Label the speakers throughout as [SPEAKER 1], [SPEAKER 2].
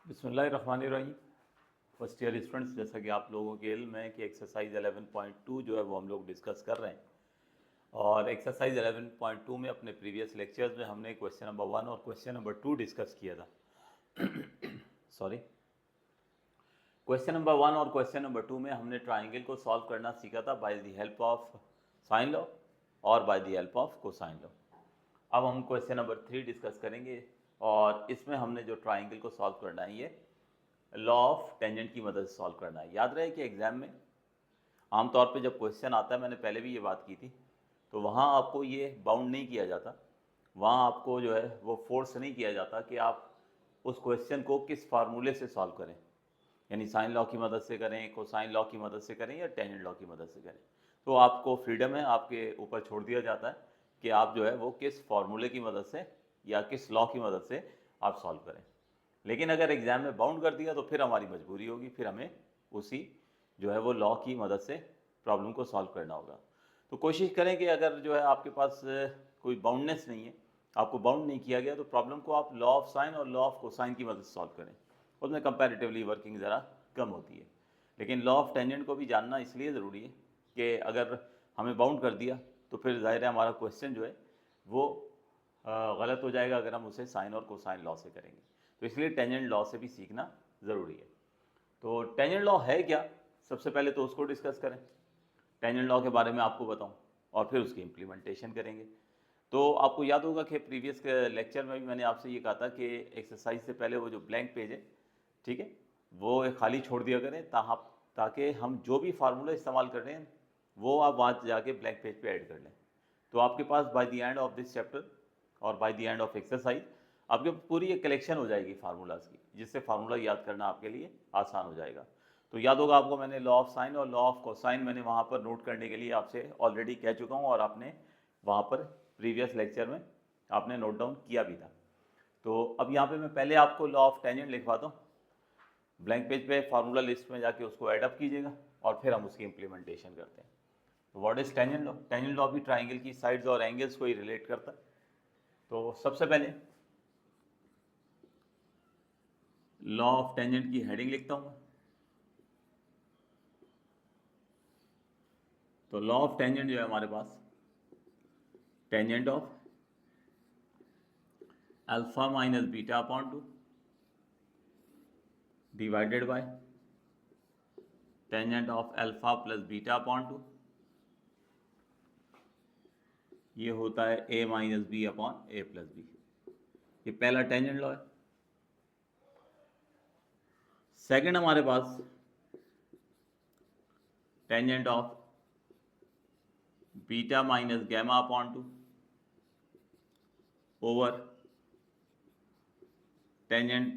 [SPEAKER 1] बिस्मिल्लाहिर्रहमानिर्रहीम। First year students, जैसा कि आप लोगों के इल्म है कि एक्सरसाइज 11.2 जो है वो हम लोग डिस्कस कर रहे हैं। और एक्सरसाइज 11.2 में अपने प्रीवियस लेक्चर्स में हमने क्वेश्चन नंबर 1 और क्वेश्चन नंबर 2 डिस्कस किया था। सॉरी, क्वेश्चन नंबर 1 और क्वेश्चन नंबर 2 में हमने ट्राइंगल को सॉल्व करना सीखा था by the help of sine law और by the help of cosine law. अब हम क्वेश्चन नंबर 3 डिस्कस करेंगे और इसमें हमने जो ट्राइंगल को सॉल्व करना है ये लॉ ऑफ टेंजेंट की मदद से सॉल्व करना है। याद रहे कि एग्जाम में आमतौर पे जब क्वेश्चन आता है, मैंने पहले भी ये बात की थी, तो वहाँ आपको ये बाउंड नहीं किया जाता, वहाँ आपको जो है वो फोर्स नहीं किया जाता कि आप उस क्वेश्चन को किस फार्मूले से सॉल्व करें, यानी साइन लॉ की मदद से करें, कोसाइन लॉ की मदद से करें या टेंजेंट लॉ की मदद से करें। तो आपको फ्रीडम है, आपके ऊपर छोड़ दिया जाता है कि आप जो है वो किस फार्मूले की मदद से या किस लॉ की मदद से आप सॉल्व करें। लेकिन अगर एग्ज़ाम में बाउंड कर दिया तो फिर हमारी मजबूरी होगी, फिर हमें उसी जो है वो लॉ की मदद से प्रॉब्लम को सॉल्व करना होगा। तो कोशिश करें कि अगर जो है आपके पास कोई बाउंडनेस नहीं है, आपको बाउंड नहीं किया गया, तो प्रॉब्लम को आप लॉ ऑफ साइन और लॉ ऑफ कोसाइन की मदद से सॉल्व करें। उसमें कंपैरेटिवली वर्किंग ज़रा कम होती है। लेकिन लॉ ऑफ टेंजेंट को भी जानना इसलिए ज़रूरी है कि अगर हमें बाउंड कर दिया तो फिर ज़ाहिर है हमारा क्वेश्चन जो है वो गलत हो जाएगा अगर हम उसे साइन और कोसाइन लॉ से करेंगे। तो इसलिए टेंजेंट लॉ से भी सीखना ज़रूरी है। तो टेंजेंट लॉ है क्या, सबसे पहले तो उसको डिस्कस करें। टेंजेंट लॉ के बारे में आपको बताऊं और फिर उसकी इम्प्लीमेंटेशन करेंगे। तो आपको याद होगा कि प्रीवियस लेक्चर में भी मैंने आपसे ये कहा था कि एक्सरसाइज से पहले वो जो ब्लैंक पेज है, ठीक है, वो एक खाली छोड़ दिया करें ताकि हम जो भी फार्मूला इस्तेमाल कर रहे हैं वो आप वहाँ जाके ब्लैंक पेज पे ऐड कर लें। तो आपके पास by the end of this chapter और by the end of exercise आपके पूरी एक कलेक्शन हो जाएगी फार्मूलाज की, जिससे फार्मूला याद करना आपके लिए आसान हो जाएगा। तो याद होगा आपको, मैंने लॉ ऑफ साइन और लॉ ऑफ कोसाइन मैंने वहाँ पर नोट करने के लिए आपसे ऑलरेडी कह चुका हूँ और आपने वहाँ पर प्रीवियस लेक्चर में आपने नोट डाउन किया भी था। तो अब यहाँ पे मैं पहले आपको लॉ ऑफ टेंजेंट लिखवाता हूँ। ब्लैंक पेज पे फार्मूला लिस्ट में जाके उसको ऐड अप कीजिएगा और फिर हम उसकी इम्प्लीमेंटेशन करते हैं। तो what is tangent law? Tangent law भी ट्राइंगल की साइड्स और एंगल्स को ही रिलेट करता है। तो सबसे पहले लॉ ऑफ टेंजेंट की हेडिंग लिखता हूँ। तो लॉ ऑफ टेंजेंट जो है हमारे पास, tangent of alpha minus beta upon 2 divided by tangent of alpha plus beta upon 2, ये होता है A minus B upon A plus B. ये पहला टेंजेंट लॉ है। सेकंड हमारे पास tangent of beta minus gamma upon 2 over tangent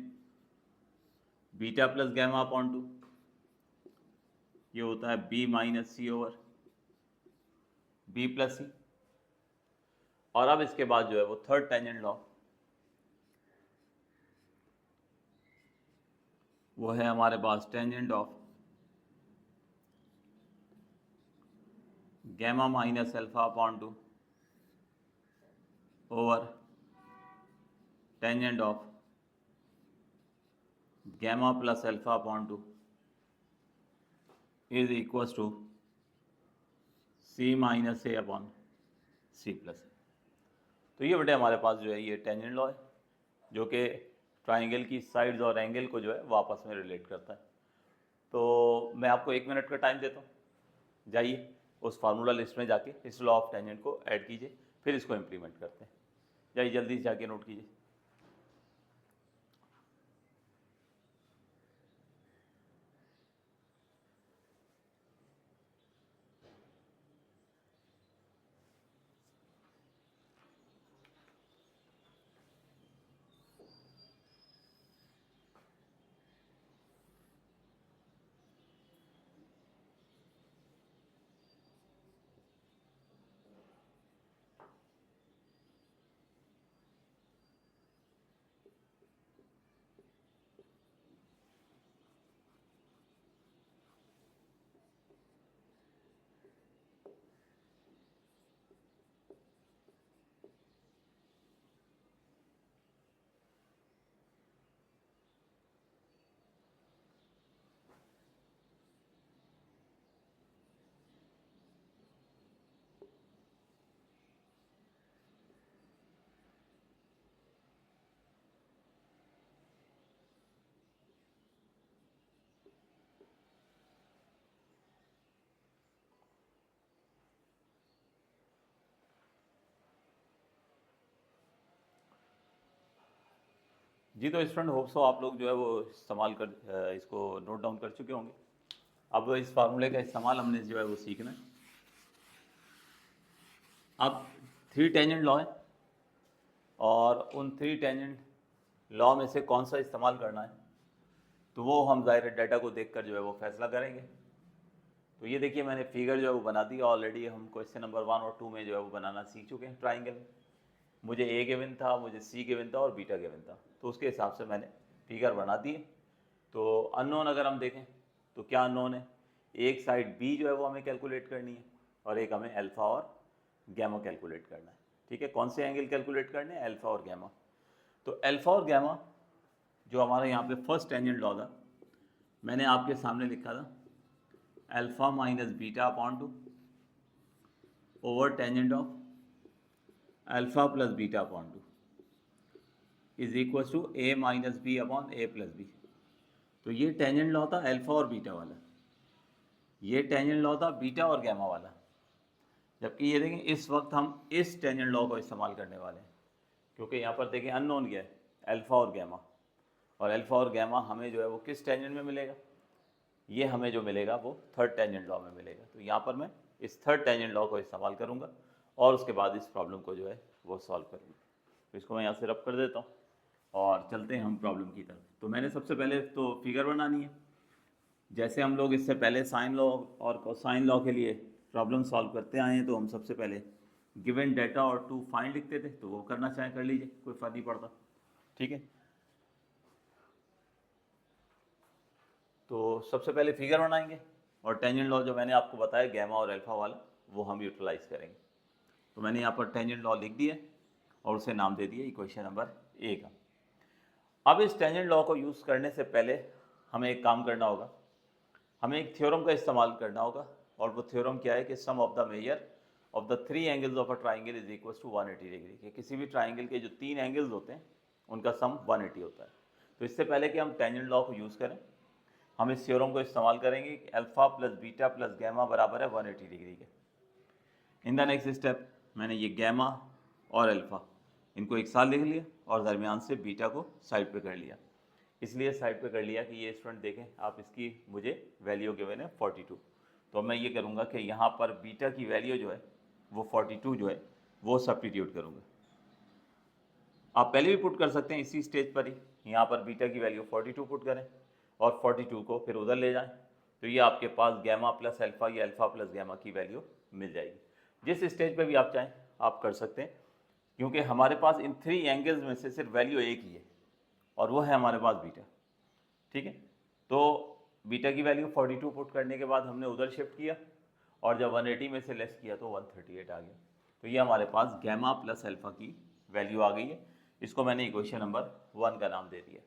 [SPEAKER 1] beta plus gamma upon 2, ये होता है B minus C over B plus C. और अब इसके बाद जो है वो थर्ड टेंजेंट लॉ, वो है हमारे पास tangent of gamma minus alpha upon 2 over tangent of gamma plus alpha upon 2 is equals to C minus A upon C plus A. तो ये बेटे हमारे पास जो है ये टेंजेंट लॉ है, जो कि ट्राइंगल की साइड्स और एंगल को जो है वो आपस में रिलेट करता है। तो मैं आपको 1 मिनट का टाइम देता हूँ, जाइए उस फार्मूला लिस्ट में जाके इस लॉ ऑफ टेंजेंट को ऐड कीजिए, फिर इसको इम्प्लीमेंट करते हैं। जाइए जल्दी से जाके नोट कीजिए। जी तो स्टूडेंट होप सो आप लोग जो है वो इस्तेमाल कर इसको नोट डाउन कर चुके होंगे। अब इस फार्मूले का इस्तेमाल हमने जो है वो सीखना है। अब 3 टेंजेंट लॉ है और उन 3 टेंजेंट लॉ में से कौन सा इस्तेमाल करना है तो वो हम ज़ाहिर डाटा को देखकर जो है वो फैसला करेंगे। तो ये देखिए मैंने फिगर जो है वो बना दी ऑलरेडी। हम क्वेश्चन नंबर 1 और 2 में जो है वो बनाना सीख चुके हैं ट्राइंगल। मुझे ए गिवन था, मुझे सी गिवन था और बीटा गिवन था, तो उसके हिसाब से मैंने फिगर बना दी है। तो अननोन अगर हम देखें तो क्या अननोन है, एक साइड बी जो है वो हमें कैलकुलेट करनी है और एक हमें अल्फ़ा और गैमा कैलकुलेट करना है। ठीक है, कौन से एंगल कैलकुलेट करने हैं, अल्फ़ा और गैमा। तो अल्फ़ा और गैमा जो हमारा यहाँ पे फर्स्ट टेंजेंट लॉ था मैंने आपके सामने लिखा था alpha minus beta upon 2 over tangent of alpha plus beta upon 2 is equal to A minus B upon A plus B. तो ये टेंजेंट लॉ था अल्फ़ा और बीटा वाला, ये टेंजेंट लॉ था बीटा और गैमा वाला। जबकि ये देखें इस वक्त हम इस टेंजेंट लॉ को इस्तेमाल करने वाले हैं, क्योंकि यहाँ पर देखें अननोन क्या है, अल्फ़ा और गैमा। और अल्फ़ा और गैमा हमें जो है वो किस टेंजेंट में मिलेगा, ये हमें जो मिलेगा वो थर्ड टेंजेंट लॉ में मिलेगा। तो यहाँ पर मैं इस थर्ड टेंजेंट लॉ को इस्तेमाल करूँगा और उसके बाद इस प्रॉब्लम को जो है वो सॉल्व करूँगा। तो इसको मैं यहाँ से रब कर देता हूँ और चलते हैं हम प्रॉब्लम की तरफ। तो मैंने सबसे पहले तो फिगर बनानी है। जैसे हम लोग इससे पहले साइन लॉ और कोसाइन लॉ के लिए प्रॉब्लम सॉल्व करते आए हैं, तो हम सबसे पहले गिवन डेटा और टू फाइंड लिखते थे, तो वो करना चाहें कर लीजिए, कोई फ़र्क नहीं पड़ता। ठीक है, तो सबसे पहले फिगर बनाएंगे और टेंजेंट लॉ जो मैंने आपको बताया गैमा और अल्फ़ा वाला वो हम यूटिलाइज करेंगे। तो मैंने यहाँ पर टेंजेंट लॉ लिख दिया और उसे नाम दे दिया इक्वेशन नंबर ए का। अब इस टेंजेंट लॉ को यूज़ करने से पहले हमें एक काम करना होगा, हमें एक थ्योरम का इस्तेमाल करना होगा। और वो थ्योरम क्या है कि sum of the measure of the 3 angles of a triangle is equal to 180 degree. कि किसी भी ट्राइंगल के जो 3 एंगल्स होते हैं उनका सम 180 होता है। तो इससे पहले कि हम टेंजेंट लॉ को यूज़ करें, हम इस थ्योरम को इस्तेमाल करेंगे कि alpha plus beta plus gamma बराबर है 180 डिग्री के। इन द नेक्स्ट स्टेप मैंने ये गैमा और अल्फ़ा इनको एक साथ लिख लिया और दरमियान से बीटा को साइड पे कर लिया। इसलिए साइड पे कर लिया कि ये स्टूडेंट देखें आप, इसकी मुझे वैल्यू गिवन है 42। तो मैं ये करूँगा कि यहाँ पर बीटा की वैल्यू जो है वो 42 जो है वो सब्स्टिट्यूट करूँगा। आप पहले भी पुट कर सकते हैं इसी स्टेज पर ही, यहाँ पर बीटा की वैल्यू 42 पुट करें और 42 को फिर उधर ले जाएं, तो ये आपके पास गैमा प्लस अल्फ़ा या अल्फ़ा प्लस गैमा की वैल्यू मिल जाएगी। जिस स्टेज पर भी आप चाहें आप कर सकते हैं, क्योंकि हमारे पास इन 3 एंगल्स में से सिर्फ वैल्यू एक ही है और वो है हमारे पास बीटा। ठीक है, तो बीटा की वैल्यू 42 पुट करने के बाद हमने उधर शिफ्ट किया और जब 180 में से लेस किया तो 138 आ गया। तो ये हमारे पास गैमा प्लस अल्फ़ा की वैल्यू आ गई है। इसको मैंने इक्वेशन नंबर 1 का नाम दे दिया।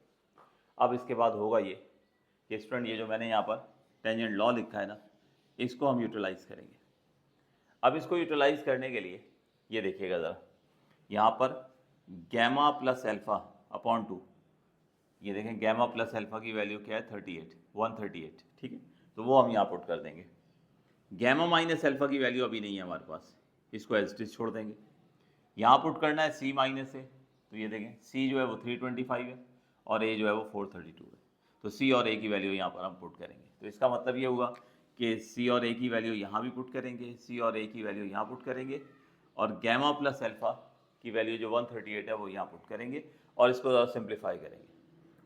[SPEAKER 1] अब इसके बाद होगा ये कि स्टूडेंट ये जो मैंने यहाँ पर टेंजेंट लॉ लिखा है ना, इसको हम यूटिलाइज़ करेंगे। अब इसको यूटिलाइज़ करने के लिए ये देखिएगा ज़रा, यहाँ पर गैमा प्लस अल्फ़ा अपॉन 2, ये देखें गैमा प्लस अल्फ़ा की वैल्यू क्या है 38, 138। ठीक है, तो वो हम यहाँ पुट कर देंगे। गैमा माइनस अल्फ़ा की वैल्यू अभी नहीं है हमारे पास, इसको एज इट इज छोड़ देंगे। यहाँ पुट करना है सी माइनस ए, तो ये देखें सी जो है वो 325 है और ए जो है वो 432 है। तो सी और ए की वैल्यू यहाँ पर हम पुट करेंगे। तो इसका मतलब ये हुआ कि सी और ए की वैल्यू यहाँ भी पुट करेंगे, सी और ए की वैल्यू यहाँ पुट करेंगे और गैमा प्लस अल्फ़ा की वैल्यू जो 138 है वो यहाँ पुट करेंगे और इसको ज़रा सिंप्लीफाई करेंगे।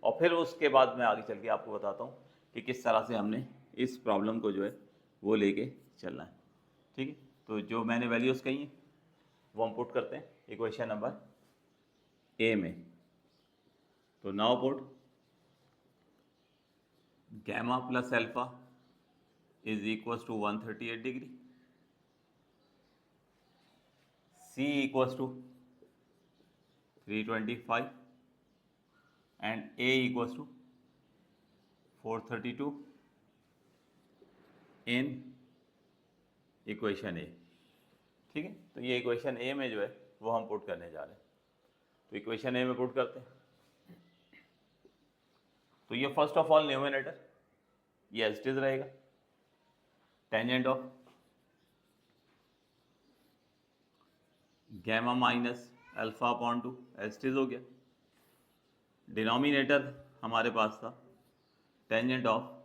[SPEAKER 1] और फिर उसके बाद मैं आगे चल के आपको बताता हूँ कि किस तरह से हमने इस प्रॉब्लम को जो है वो लेके चलना है। ठीक है, तो जो मैंने वैल्यूज़ कही हैं वो हम पुट करते हैं इक्वेशन नंबर ए में। तो now put gamma plus alpha is equals to 138 degree, C equals to 325 and A equals to 432 in equation A. ठीक है, तो ये इक्वेशन ए में जो है वो हम पुट करने जा रहे हैं। तो इक्वेशन ए में पुट करते हैं। तो ये फर्स्ट ऑफ ऑल न्यूमरेटर ये एज इट इज रहेगा, tangent of gamma minus alpha upon 2 as it is हो गया, डिनोमिनेटर हमारे पास था tangent of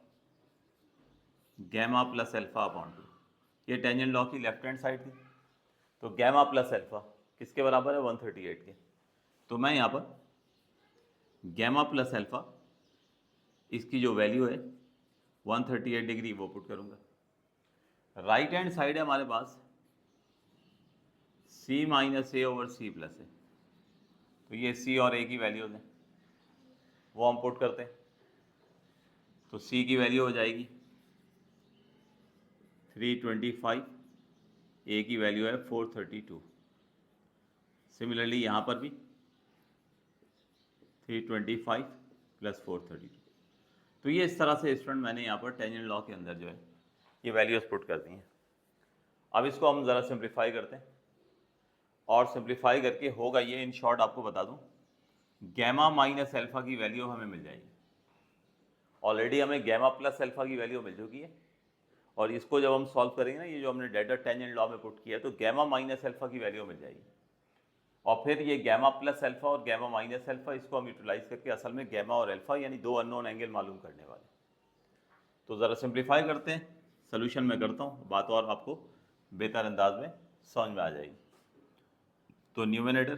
[SPEAKER 1] gamma plus alpha upon two, ये टेंजेंट लॉ की लेफ्ट हैंड साइड थी। तो गैमा प्लस अल्फा किसके बराबर है, 138 के। तो मैं यहाँ पर गैमा प्लस अल्फा इसकी जो वैल्यू है 138 डिग्री वो पुट करूँगा। राइट हैंड साइड है हमारे पास c माइनस ए ओवर सी प्लस है, तो ये c और a की वैल्यूज हैं वो हम पुट करते हैं। तो c की वैल्यू हो जाएगी 325, a की वैल्यू है 432। सिमिलरली यहाँ पर भी 325 प्लस 432। तो ये इस तरह से स्टूडेंट मैंने यहाँ पर टेंजेंट लॉ के अंदर जो है ये वैल्यूज पुट कर दी हैं। अब इसको हम ज़रा सिंप्लीफाई करते हैं, और सिंप्लीफाई करके होगा ये, इन शॉर्ट आपको बता दूं, गैमा माइनस अल्फा की वैल्यू हमें मिल जाएगी। ऑलरेडी हमें गैमा प्लस अल्फा की वैल्यू मिल चुकी है, और इसको जब हम सॉल्व करेंगे ना, ये जो हमने डेटा टेंजेंट लॉ में पुट किया, तो गैमा माइनस अल्फा की वैल्यू मिल जाएगी। और फिर ये गैमा प्लस अल्फा और गैमा माइनस अल्फा, इसको हम यूटिलाइज करके असल में गैमा और अल्फा यानी दो अननोन एंगल मालूम करने वाले। तो ज़रा सिंप्लीफाई करते हैं, सोल्यूशन में करता हूँ, बात और आपको बेहतर अंदाज में समझ में आ जाएगी। तो numerator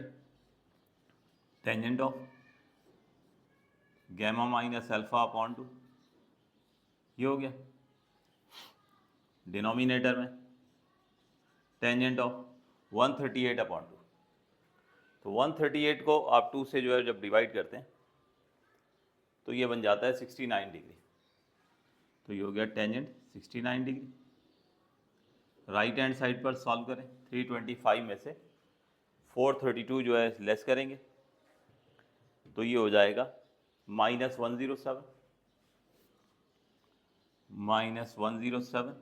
[SPEAKER 1] tangent of gamma minus alpha upon two, ये हो गया। डिनोमिनेटर में टेंजेंट ऑफ 138 अपॉन टू, तो 138 को आप 2 से जो है जब डिवाइड करते हैं तो ये बन जाता है 69 डिग्री। तो ये हो गया tangent 69 degree. Right hand side पर सॉल्व करें, 325 में से 432 जो है लेस करेंगे, तो ये हो जाएगा -107, -107।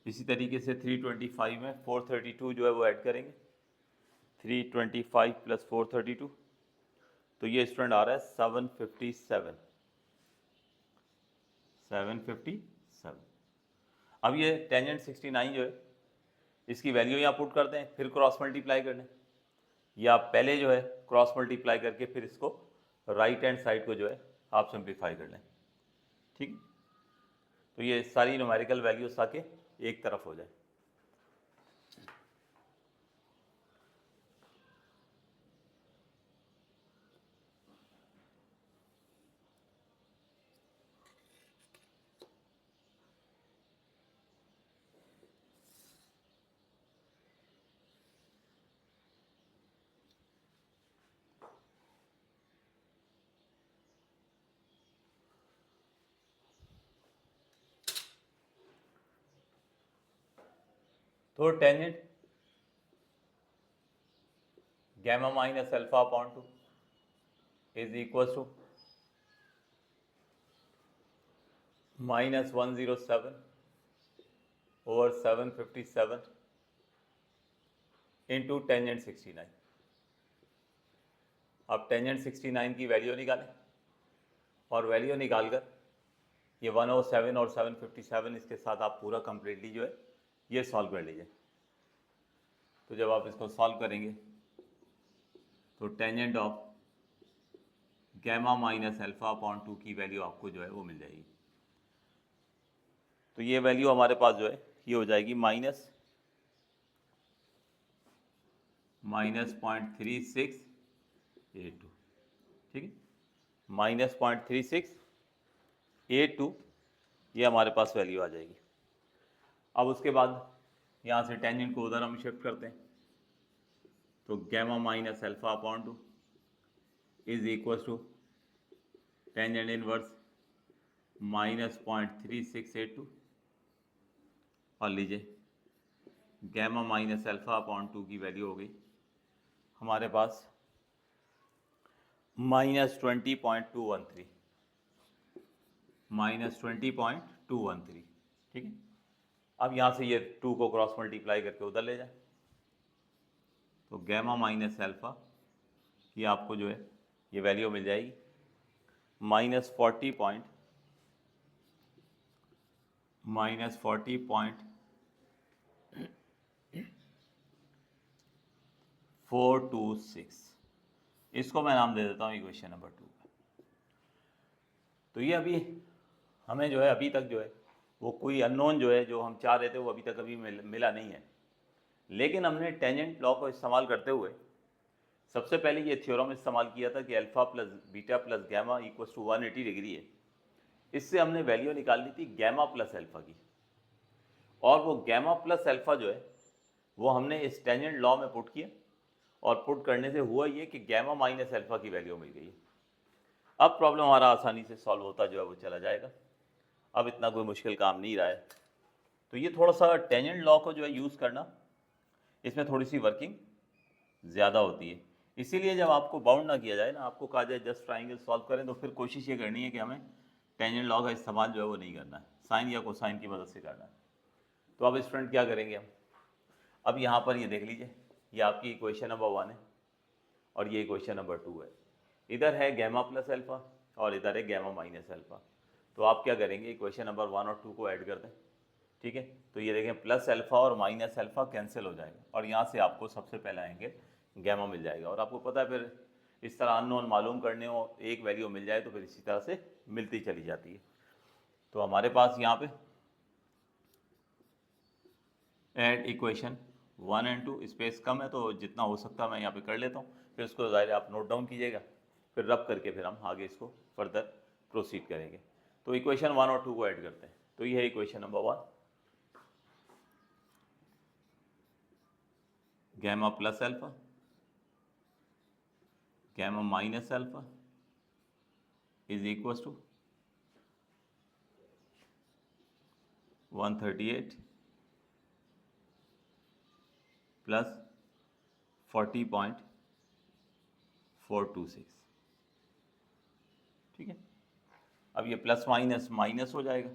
[SPEAKER 1] इसी तरीके से 325 में 432 जो है वो ऐड करेंगे, 325 प्लस 432, तो ये स्टूडेंट आ रहा है 757। अब ये टेंजेंट 69 जो है इसकी वैल्यू यहाँ पुट करते हैं, फिर क्रॉस मल्टीप्लाई करने, या पहले जो है क्रॉस मल्टीप्लाई करके फिर इसको राइट हैंड साइड को जो है आप सिंप्लीफाई कर लें, ठीक। तो ये सारी न्यूमेरिकल वैल्यूज आके एक तरफ हो जाए। तो tangent gamma minus alpha upon two is equal to -107 over 757 into tangent 69। अब टेंजेंट 69 की वैल्यू निकालें, और वैल्यू निकालकर ये 107 और 757 इसके साथ आप पूरा कंप्लीटली जो है ये सॉल्व कर लीजिए। तो जब आप इसको सॉल्व करेंगे तो tangent of gamma minus alpha upon two की वैल्यू आपको जो है वो मिल जाएगी। तो ये वैल्यू हमारे पास जो है ये हो जाएगी -0.3682, ठीक है, -0.3682 ये हमारे पास वैल्यू आ जाएगी। अब उसके बाद यहाँ से टेंजेंट को उधर हम शिफ्ट करते हैं, तो gamma minus alpha upon two is equal to tangent inverse -0.3682, और लीजिए gamma minus alpha upon two की वैल्यू हो गई हमारे पास -20.213, -20.213, ठीक है। अब यहाँ से ये 2 को क्रॉस मल्टीप्लाई करके उधर ले जाए, तो गैमा माइनस अल्फा की आपको जो है ये वैल्यू मिल जाएगी -40.426। इसको मैं नाम दे देता हूँ इक्वेशन नंबर 2। तो ये अभी हमें जो है अभी तक जो है वो कोई अननोन जो है जो हम चाह रहे थे वो अभी तक अभी मिला नहीं है, लेकिन हमने टेंजेंट लॉ को इस्तेमाल करते हुए सबसे पहले ये थ्योरम इस्तेमाल किया था कि alpha plus beta plus gamma equals to 180 degree है। इससे हमने वैल्यू निकाल ली थी गैमा प्लस अल्फा की, और वो गैमा प्लस अल्फा जो है वो हमने इस टेंजेंट लॉ में पुट किया, और पुट करने से हुआ ये कि गैमा माइनस अल्फा की वैल्यू मिल गई। अब प्रॉब्लम हमारा आसानी से सॉल्व होता जो है वो चला जाएगा, अब इतना कोई मुश्किल काम नहीं रहा है। तो ये थोड़ा सा टेंजेंट लॉ को जो है यूज़ करना, इसमें थोड़ी सी वर्किंग ज़्यादा होती है, इसीलिए जब आपको बाउंड ना किया जाए ना, आपको कहा जाए जस्ट ट्राइंगल सॉल्व करें, तो फिर कोशिश ये करनी है कि हमें टेंजेंट लॉ का इस्तेमाल जो है वो नहीं करना है, साइन या कोसाइन की मदद से करना है। तो अब स्टूडेंट क्या करेंगे हम, अब यहाँ पर ये देख लीजिए, ये आपकी इक्वेशन नंबर 1 है और ये इक्वेशन नंबर 2 है। इधर है गैमा प्लस अल्फा और इधर है गैमा माइनस अल्फा। तो आप क्या करेंगे, इक्वेशन नंबर 1 और 2 को ऐड कर दें, ठीक है। तो ये देखें प्लस अल्फा और माइनस अल्फा कैंसिल हो जाएगा, और यहाँ से आपको सबसे पहला एंगल गैमा मिल जाएगा। और आपको पता है फिर इस तरह अननोन मालूम करने हो, एक वैल्यू मिल जाए तो फिर इसी तरह से मिलती चली जाती है। तो हमारे पास यहाँ पे ऐड इक्वेशन 1 एंड 2, स्पेस कम है तो जितना हो सकता है मैं यहाँ पे कर लेता हूँ, फिर उसको ज़ाहिर आप नोट डाउन कीजिएगा, फिर रब करके फिर हम आगे इसको फर्दर प्रोसीड करेंगे। तो इक्वेशन 1 और 2 को ऐड करते हैं। तो ये है equation number 1, gamma plus alpha gamma minus alpha is equal to 138 plus 40.426, ठीक है। अब ये प्लस माइनस माइनस हो जाएगा,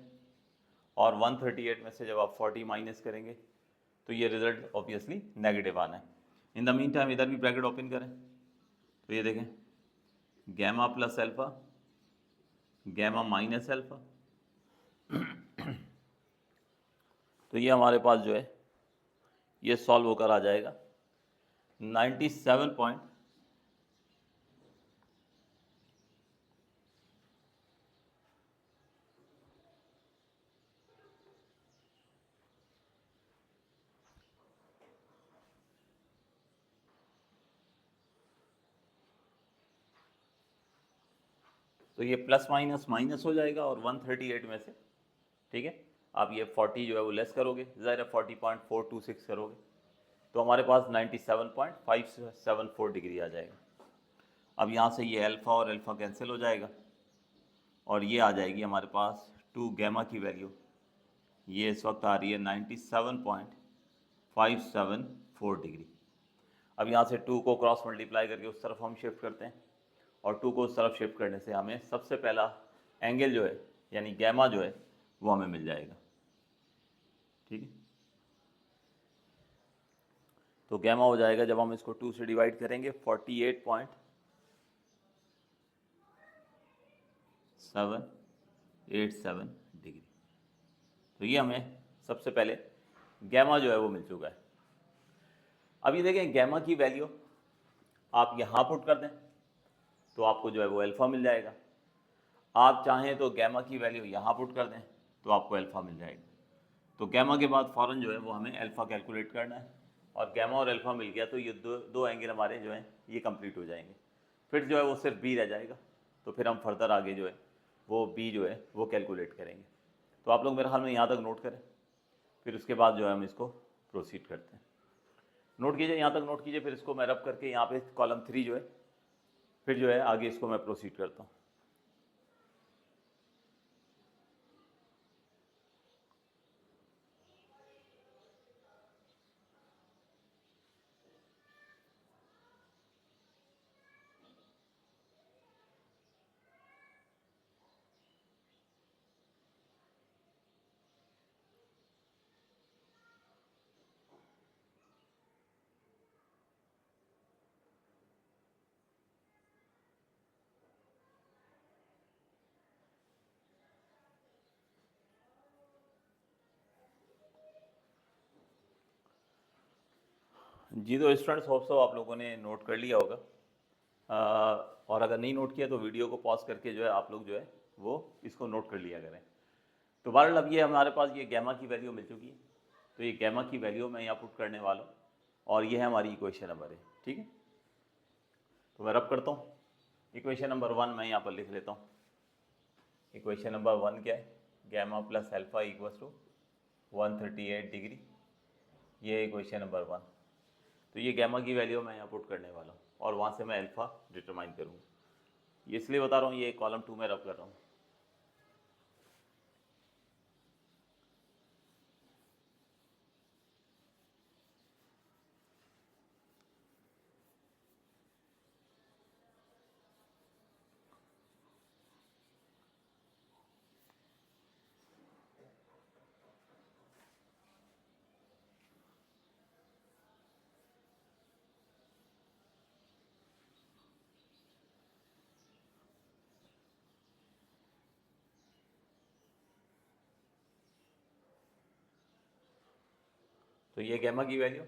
[SPEAKER 1] और 138 में से जब आप 40 माइनस करेंगे तो ये रिजल्ट ऑब्वियसली नेगेटिव आना है। इन द मीन टाइम इधर भी ब्रैकेट ओपन करें, तो ये देखें gamma plus alpha gamma minus alpha, तो ये हमारे पास जो है ये सॉल्व होकर आ जाएगा 97 पॉइंट तो ये प्लस माइनस माइनस हो जाएगा, और 138 में से, ठीक है, आप ये 40 जो है वो लेस करोगे, ज़रा 40.426 करोगे, तो हमारे पास 97.574 डिग्री आ जाएगा। अब यहाँ से ये अल्फ़ा और अल्फ़ा कैंसिल हो जाएगा, और ये आ जाएगी हमारे पास 2 गैमा की वैल्यू, ये इस वक्त आ रही है 97.574 डिग्री। अब यहाँ से 2 को क्रॉस मल्टीप्लाई करके उस तरफ हम शिफ्ट करते हैं, और 2 को उस तरफ शिफ्ट करने से हमें सबसे पहला एंगल जो है यानी गैमा जो है वो हमें मिल जाएगा, ठीक है। तो गैमा हो जाएगा, जब हम इसको 2 से डिवाइड करेंगे, 48.787 डिग्री। तो ये हमें सबसे पहले गैमा जो है वो मिल चुका है। अब ये देखें गैमा की वैल्यू आप यहाँ पुट कर दें तो आपको जो है वो अल्फ़ा मिल जाएगा। आप चाहें तो गैमा की वैल्यू यहाँ पुट कर दें तो आपको अल्फ़ा मिल जाएगा। तो गैमा के बाद फ़ौरन जो है वो हमें अल्फ़ा कैलकुलेट करना है, और गैमा और अल्फ़ा मिल गया तो ये दो एंगल हमारे जो हैं ये कंप्लीट हो जाएंगे। फिर जो है वो सिर्फ बी रह जाएगा, तो फिर हम फर्दर आगे जो है वो बी जो है वो कैलकुलेट करेंगे। तो आप लोग मेरे ख्याल में यहाँ तक नोट करें, फिर उसके बाद जो है हम इसको प्रोसीड करते हैं। नोट कीजिए, यहाँ तक नोट कीजिए, फिर इसको मैं रब करके यहाँ पे कॉलम 3 जो है फिर जो है आगे इसको मैं प्रोसीड करता हूँ। जी तो स्टूडेंट्स, होप सो आप लोगों ने नोट कर लिया होगा। और अगर नहीं नोट किया तो वीडियो को पॉज करके जो है आप लोग जो है वो इसको नोट कर लिया करें। तो बहरहाल अब ये हमारे पास ये गैमा की वैल्यू मिल चुकी है, तो ये गैमा की वैल्यू मैं यहाँ पुट करने वाला हूँ और ये है हमारी इक्वेशन नंबर है। ठीक है, तो मैं रब करता हूँ। इक्वेशन नंबर 1 मैं यहाँ पर लिख लेता हूँ। इक्वेशन नंबर 1 क्या है, gamma plus alpha equals to 138 degree, ये इक्वेशन नंबर 1। तो ये गैमा की वैल्यू मैं यहाँ पुट करने वाला हूँ और वहाँ से मैं अल्फ़ा डिटरमाइन करूँगा। ये इसलिए बता रहा हूँ, ये कॉलम 2 में रब कर रहा हूँ। तो ये गैमा की value,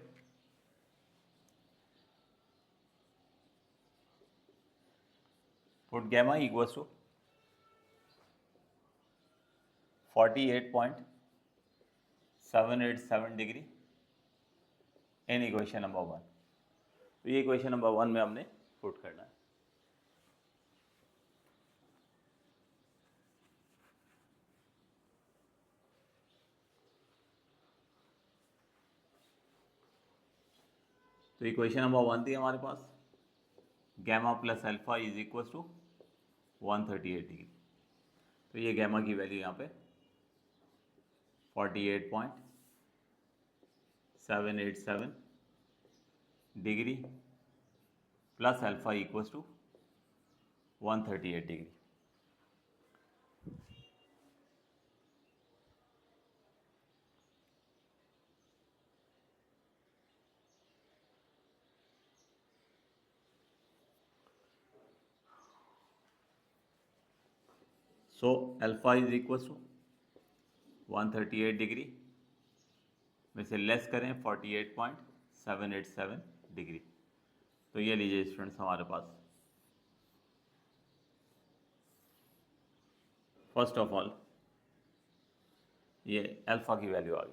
[SPEAKER 1] put gamma equals to 48.787 degree in equation number 1। तो ये इक्वेशन नंबर 1 में हमने पुट करना है। तो इक्वेशन नंबर 1 थी हमारे पास, gamma plus alpha is equals to 138 degree. तो ये गैमा की वैल्यू यहाँ पे 48.787 degree plus alpha equals to 138 degree. So alpha is equals to 138 degree में से लेस करें 48.787 डिग्री। तो ये लीजिए स्टूडेंट्स, हमारे पास फर्स्ट ऑफ ऑल ये अल्फ़ा की वैल्यू आ गई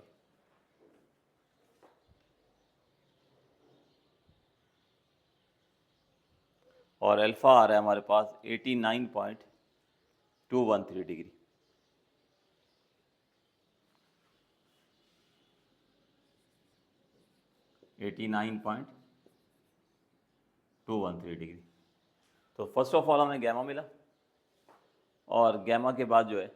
[SPEAKER 1] और अल्फ़ा आ रहा है हमारे पास 89.213 डिग्री। डिग्री। तो फर्स्ट ऑफ ऑल हमें गैमा मिला और गैमा के बाद जो है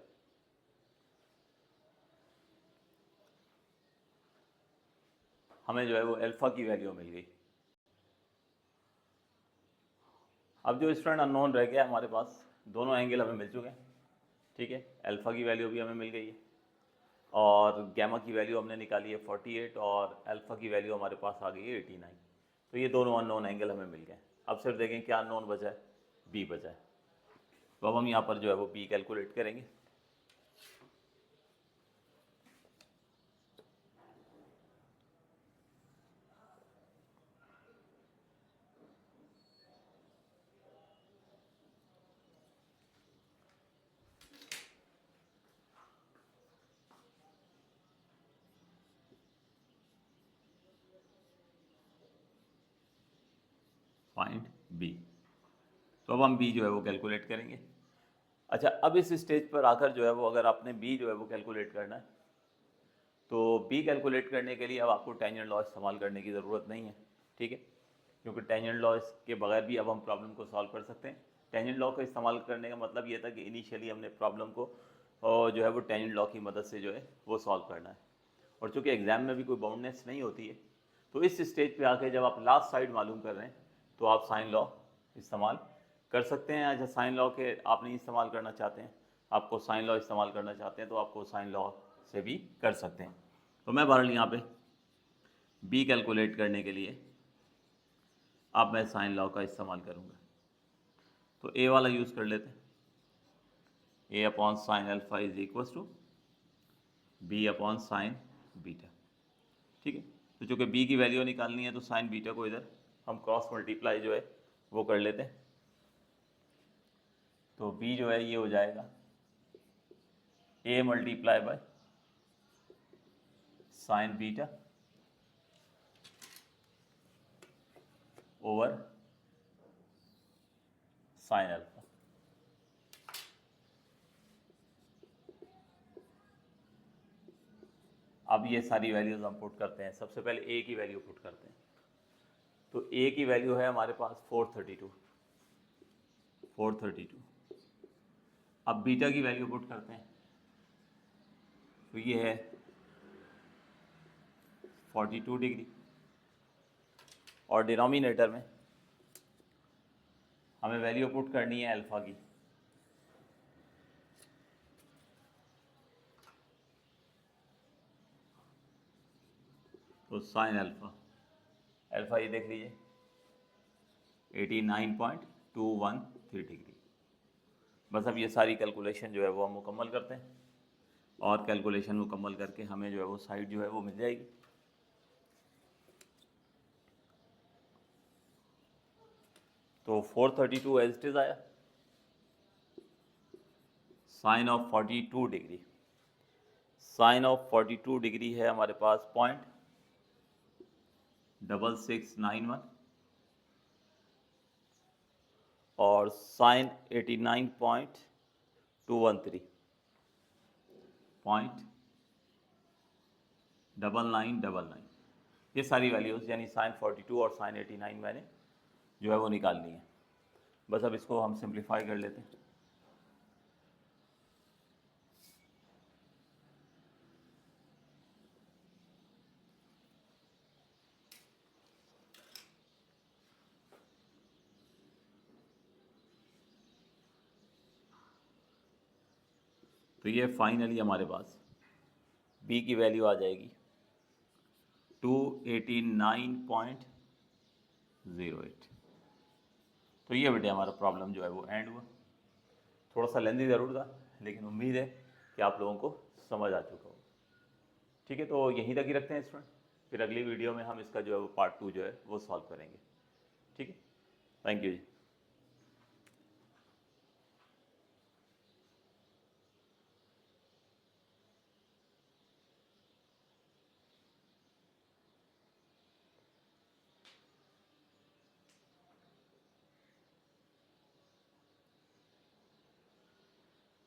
[SPEAKER 1] हमें जो है वो अल्फ़ा की वैल्यू मिल गई। अब जो स्टूडेंट अननोन रह गया हमारे पास, दोनों एंगल हमें मिल चुके हैं। ठीक है, अल्फ़ा की वैल्यू भी हमें मिल गई है और गैमा की वैल्यू हमने निकाली है 48 और अल्फ़ा की वैल्यू हमारे पास आ गई है 89। तो ये दोनों अननोन एंगल हमें मिल गए। अब सिर्फ देखें क्या अननोन बचा है, बी बचा है। तो अब हम यहाँ पर जो है वो बी कैलकुलेट करेंगे। Find B. तो अब हम बी जो है वो कैलकुलेट करेंगे। अच्छा, अब इस स्टेज पर आकर जो है वो अगर आपने बी जो है वो कैलकुलेट करना है तो बी कैलकुलेट करने के लिए अब आपको टेंजेंट लॉ इस्तेमाल करने की ज़रूरत नहीं है। ठीक है, क्योंकि टेंजेंट लॉ के बगैर भी अब हम प्रॉब्लम को सॉल्व कर सकते हैं। टेंजेंट लॉ का इस्तेमाल करने का मतलब ये था कि इनिशियली हमने प्रॉब्लम को जो है वो टेंजेंट लॉ की मदद से जो है वो सॉल्व करना है। और चूँकि एग्ज़ाम में भी कोई बाउंडनेस नहीं होती है, तो इस स्टेज पे आके जब आप लास्ट साइड मालूम कर रहे हैं तो आप साइन लॉ इस्तेमाल कर सकते हैं। अच्छा, साइन लॉ के आप नहीं इस्तेमाल करना चाहते हैं, आपको साइन लॉ इस्तेमाल करना चाहते हैं तो आपको साइन लॉ से भी कर सकते हैं। तो मैं बहरहाल यहाँ पे बी कैलकुलेट करने के लिए अब मैं साइन लॉ का इस्तेमाल करूँगा। तो ए वाला यूज़ कर लेते हैं, A upon sine alpha is equals to B upon sine beta. ठीक है, तो चूँकि बी की वैल्यू निकालनी है तो साइन बीटा को इधर हम क्रॉस मल्टीप्लाई जो है वो कर लेते हैं। तो b जो है ये हो जाएगा a multiply by sine beta over sine alpha. अब ये सारी वैल्यूज हम पुट करते हैं। सबसे पहले a की वैल्यू पुट करते हैं। तो a की वैल्यू है हमारे पास 432। अब बीटा की वैल्यू पुट करते हैं। तो ये है 42 डिग्री और डिनोमिनेटर में हमें वैल्यू पुट करनी है अल्फा की। तो साइन अल्फा ये देख लीजिए 89.213 डिग्री। बस अब ये सारी कैलकुलेशन जो है वो हम मुकम्मल करते हैं और कैलकुलेशन मुकम्मल करके हमें जो है वो साइड जो है वो मिल जाएगी। तो 432 एज इट इज आया। Sine of 42 degree, sine of 42 degree है हमारे पास 0.6691 और साइन 89.213 0.9999। ये सारी वैल्यूज़ यानी साइन 42 और साइन 89 मैंने जो है वो निकालनी है। बस अब इसको हम सिंप्लीफाई कर लेते हैं। तो ये फाइनली हमारे पास b की वैल्यू आ जाएगी 289.08। तो ये बेटे हमारा प्रॉब्लम जो है वो एंड हुआ। थोड़ा सा लेंदी ज़रूर था, लेकिन उम्मीद है कि आप लोगों को समझ आ चुका हो। ठीक है, तो यहीं तक ही रखते हैं स्टूडेंट। फिर अगली वीडियो में हम इसका जो है वो पार्ट 2 जो है वो सॉल्व करेंगे। ठीक है, थैंक यू जी।